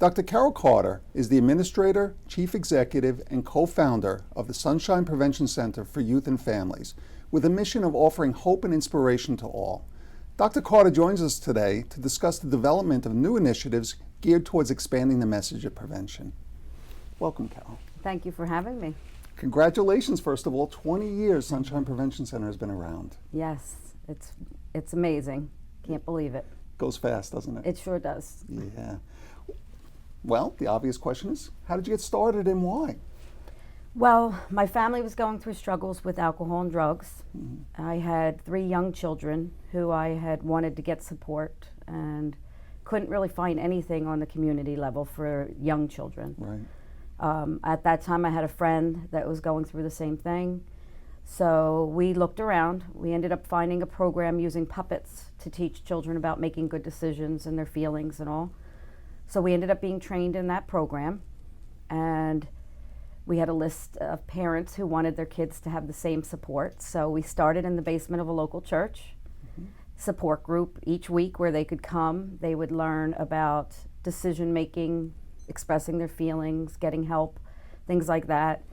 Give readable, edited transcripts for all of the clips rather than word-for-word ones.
Dr. Carol Carter is the Administrator, Chief Executive, and co-founder of the Sunshine Prevention Center for Youth and Families, with a mission of offering hope and inspiration to all. Dr. Carter joins us today to discuss the development of new initiatives geared towards expanding the message of prevention. Welcome, Carol. Thank you for having me. Congratulations, first of all. 20 years Sunshine Prevention Center has been around. Yes, it's amazing. Can't believe it. Goes fast, doesn't it? It sure does. Yeah. Well, the obvious question is, how did you get started and why? Well, my family was going through struggles with alcohol and drugs. Mm-hmm. I had 3 young children who I had wanted to get support and couldn't really find anything on the community level for young children. Right. At that time, I had a friend that was going through the same thing. So we looked around. We ended up finding a program using puppets to teach children about making good decisions and their feelings and all. So we ended up being trained in that program, and we had a list of parents who wanted their kids to have the same support. So we started in the basement of a local church support group each week where they could come. They would learn about decision making, expressing their feelings, getting help, things like that.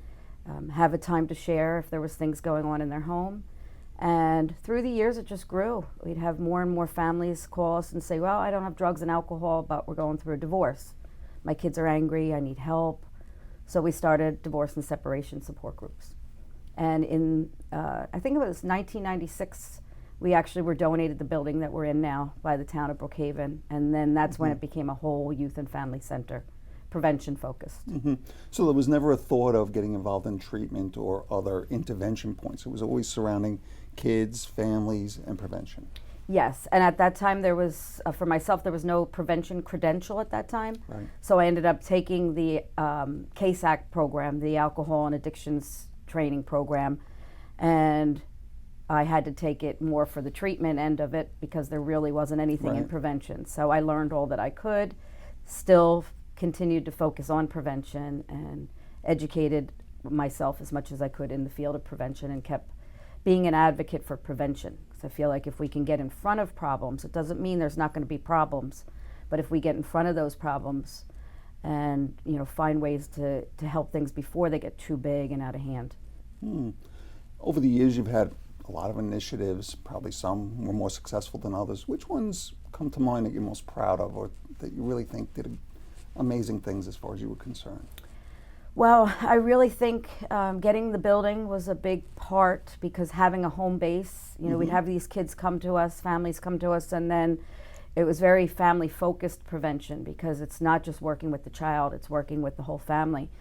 Have a time to share if there was things going on in their home. And through the years, it just grew. We'd have more and more families call us and say, well, I don't have drugs and alcohol, but we're going through a divorce. My kids are angry, I need help. So we started divorce and separation support groups. And in, I think it was 1996, we actually were donated the building that we're in now by the town of Brookhaven. And then that's when it became a whole youth and family center, prevention focused. Mm-hmm. So there was never a thought of getting involved in treatment or other intervention points. It was always surrounding kids, families, and prevention. Yes, and at that time there was, for myself, there was no prevention credential at that time. Right. So I ended up taking the CASAC program, the Alcohol and Addictions Training Program, and I had to take it more for the treatment end of it because there really wasn't anything in Right. prevention. So I learned all that I could, still continued to focus on prevention and educated myself as much as I could in the field of prevention and kept being an advocate for prevention. Because I feel like if we can get in front of problems, it doesn't mean there's not going to be problems, but if we get in front of those problems and find ways to help things before they get too big and out of hand. Over the years, you've had a lot of initiatives, probably some were more successful than others. Which ones come to mind that you're most proud of or that you really think did amazing things as far as you were concerned? Well, I really think getting the building was a big part because having a home base, we'd have these kids come to us, families come to us, and then it was very family-focused prevention because it's not just working with the child, it's working with the whole family.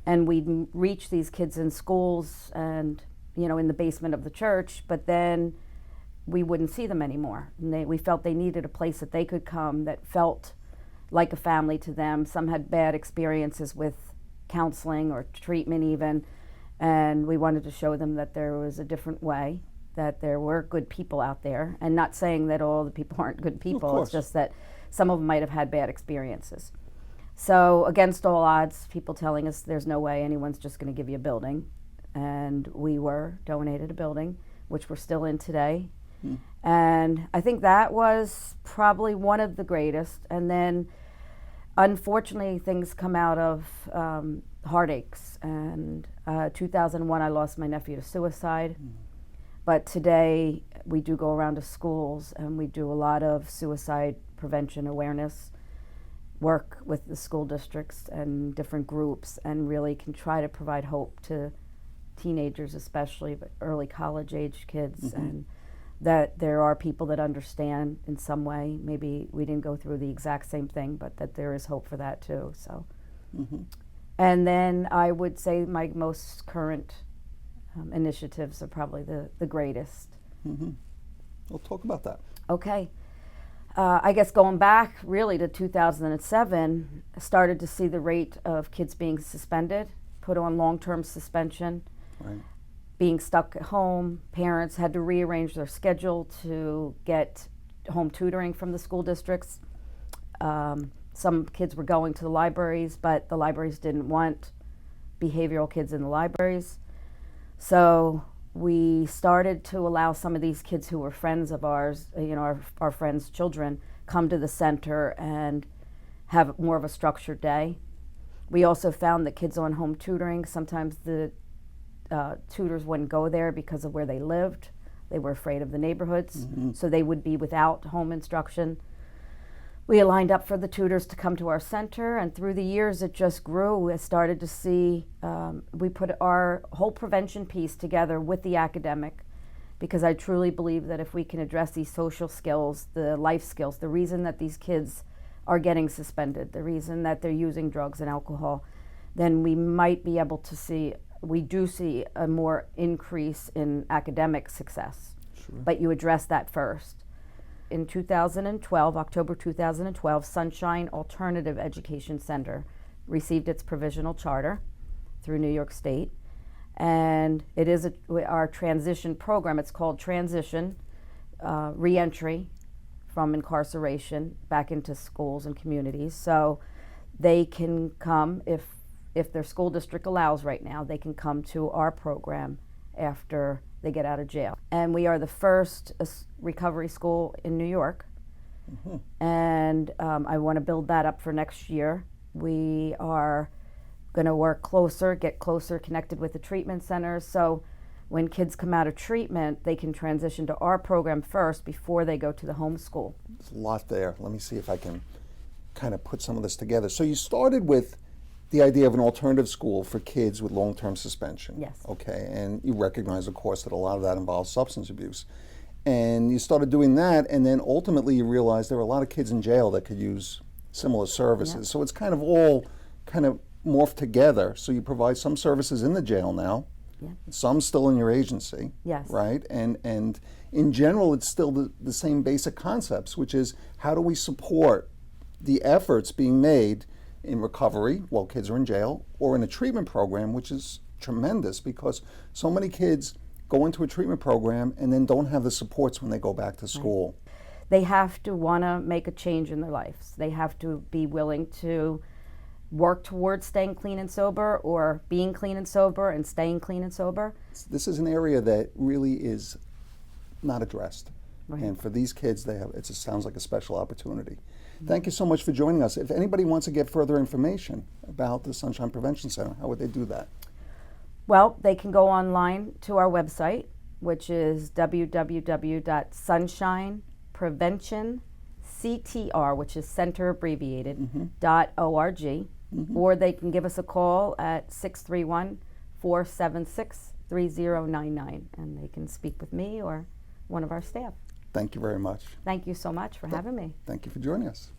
And we'd reach these kids in schools and, in the basement of the church, but then we wouldn't see them anymore. And we felt they needed a place that they could come that felt like a family to them. Some had bad experiences with counseling or treatment even, and we wanted to show them that there was a different way, that there were good people out there, and not saying that all the people aren't good people, it's just that some of them might have had bad experiences. So against all odds, people telling us there's no way anyone's just going to give you a building, and we were donated a building, which we're still in today. And I think that was probably one of the greatest. And then unfortunately things come out of heartaches, and 2001 I lost my nephew to suicide. But today we do go around to schools and we do a lot of suicide prevention awareness work with the school districts and different groups, and really can try to provide hope to teenagers especially, but early college age kids, and that there are people that understand in some way. Maybe we didn't go through the exact same thing, but that there is hope for that too. So, and then I would say my most current initiatives are probably the greatest. We'll talk about that. Okay. I guess going back really to 2007, I started to see the rate of kids being suspended, put on long-term suspension. Right. Being stuck at home. Parents had to rearrange their schedule to get home tutoring from the school districts. Some kids were going to the libraries, but the libraries didn't want behavioral kids in the libraries. So we started to allow some of these kids who were friends of ours, our friends' children, come to the center and have more of a structured day. We also found that kids on home tutoring, sometimes the tutors wouldn't go there because of where they lived. They were afraid of the neighborhoods, so they would be without home instruction. We lined up for the tutors to come to our center, and through the years it just grew. We started to see, we put our whole prevention piece together with the academic, because I truly believe that if we can address these social skills, the life skills, the reason that these kids are getting suspended, the reason that they're using drugs and alcohol, then we might be able to see, we do see a more increase in academic success. Sure. But you address that first. In 2012, October 2012, Sunshine Alternative Education Center received its provisional charter through New York State. And it is our transition program. It's called Transition, Reentry from incarceration back into schools and communities. So they can come, if their school district allows right now, they can come to our program after they get out of jail. And we are the first recovery school in New York. And I want to build that up for next year. We are going to work closer, get closer connected with the treatment centers. So when kids come out of treatment, they can transition to our program first before they go to the home school. There's a lot there. Let me see if I can kind of put some of this together. So you started with the idea of an alternative school for kids with long-term suspension. Yes. Okay, and you recognize, of course, that a lot of that involves substance abuse. And you started doing that, and then ultimately you realized there were a lot of kids in jail that could use similar services. Yeah. So it's kind of all kind of morphed together. So you provide some services in the jail now, Yeah. some still in your agency. Yes. Right? And in general, it's still the same basic concepts, which is how do we support the efforts being made in recovery while kids are in jail, or in a treatment program, which is tremendous because so many kids go into a treatment program and then don't have the supports when they go back to school. They have to want to make a change in their lives. They have to be willing to work towards staying clean and sober, or being clean and sober and staying clean and sober. This is an area that really is not addressed. Right. And for these kids, it sounds like a special opportunity. Thank you so much for joining us. If anybody wants to get further information about the Sunshine Prevention Center, how would they do that? Well, they can go online to our website, which is www.sunshinepreventionctr, which is center abbreviated, .org, or they can give us a call at 631-476-3099, and they can speak with me or one of our staff. Thank you very much. Thank you so much for having me. Thank you for joining us.